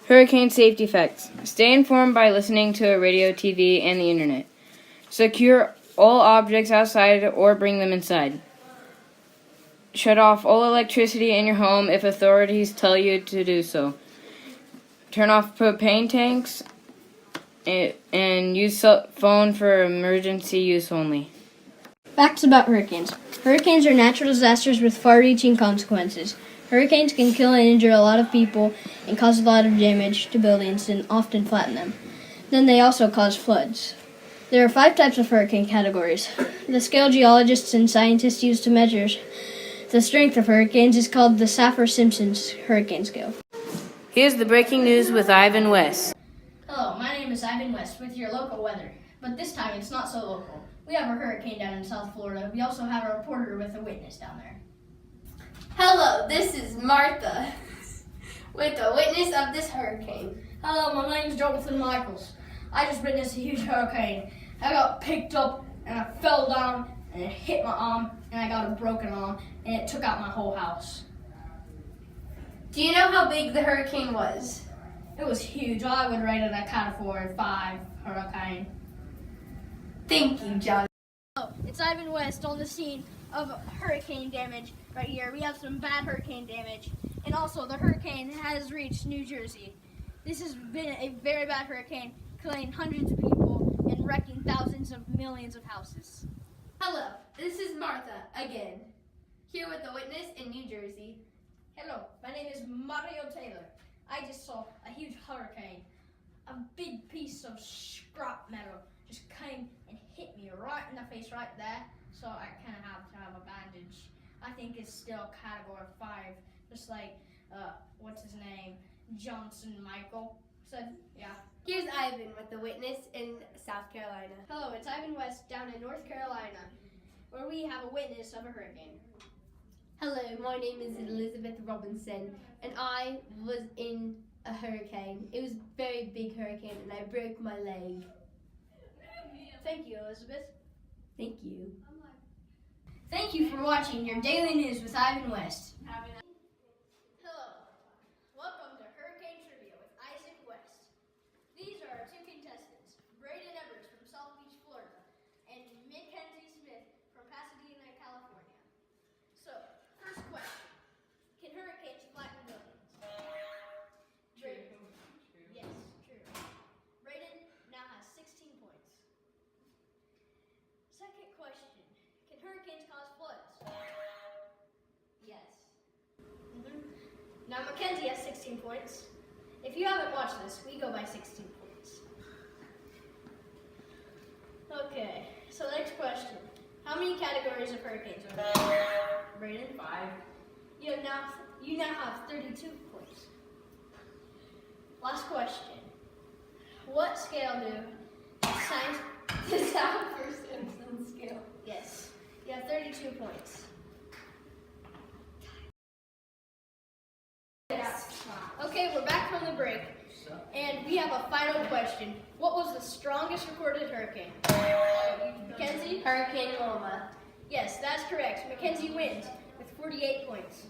Hurricane safety facts. Stay informed by listening to radio, TV, and the internet. Secure all objects outside or bring them inside. Shut off all electricity in your home if authorities tell you to do so. Turn off propane tanks and use phone for emergency use only. Facts about hurricanes. Hurricanes are natural disasters with far-reaching consequences. Hurricanes can kill and injure a lot of people and cause a lot of damage to buildings and often flatten them. Then they also cause floods. There are 5 types of hurricane categories. The scale geologists and scientists use to measure the strength of hurricanes is called the Saffir-Simpson hurricane scale. Here's the breaking news with Ivan West. Hello, my name is Ivan West with your local weather, but this time it's not so local. We have a hurricane down in South Florida. We also have a reporter with a witness down there. Hello, this is Martha with a witness of this hurricane. Hello, my name is Jonathan Michaels. I just witnessed a huge hurricane. I got picked up and I fell down and it hit my arm and I got a broken arm and it took out my whole house. Do you know how big the hurricane was? It was huge. I would rate it a Cat 4 or 5 hurricane. Thank you, John. Oh, it's Ivan West on the scene of hurricane damage right here. We have some bad hurricane damage, and also the hurricane has reached New Jersey. This has been a very bad hurricane, killing hundreds of people and wrecking thousands of millions of houses. Hello, this is Martha again, here with a witness in New Jersey. Hello, my name is Mario Taylor. I just saw a huge hurricane. A big piece of scrap metal just came and hit me right in the face right there, so I kind of have to have a bandage. I think it's still category 5, just like, what's his name, Johnson Michael said, yeah. Here's Ivan with the witness in South Carolina. Hello, it's Ivan West down in North Carolina, where we have a witness of a hurricane. Hello, my name is Elizabeth Robinson, and I was in a hurricane. It was a very big hurricane, and I broke my leg. Thank you, Elizabeth. Thank you. Thank you for watching your daily news with Ivan West. Hello. Welcome to Hurricane Trivia with Isaac West. These are our 2 contestants, Brayden from South Beach, Florida, and McKenzie from Pasadena, California. So, first question. Can hurricanes flatten buildings? Brayden. Yes, true. Brayden now has 16 points. Second question. Can hurricanes cause floods? Yes. Now McKenzie has 16 points. If you haven't watched this, we go by 16 points. Okay, so next question. How many categories of hurricanes are there? Brayden? 5. You now have 32 points. Last question. What scale do science... The Saffir-Simpson scale. Yes. You have 32 points. Okay, we're back from the break, and we have a final question. What was the strongest recorded hurricane? Mackenzie? Hurricane Wilma. Yes, that's correct. Mackenzie wins with 48 points.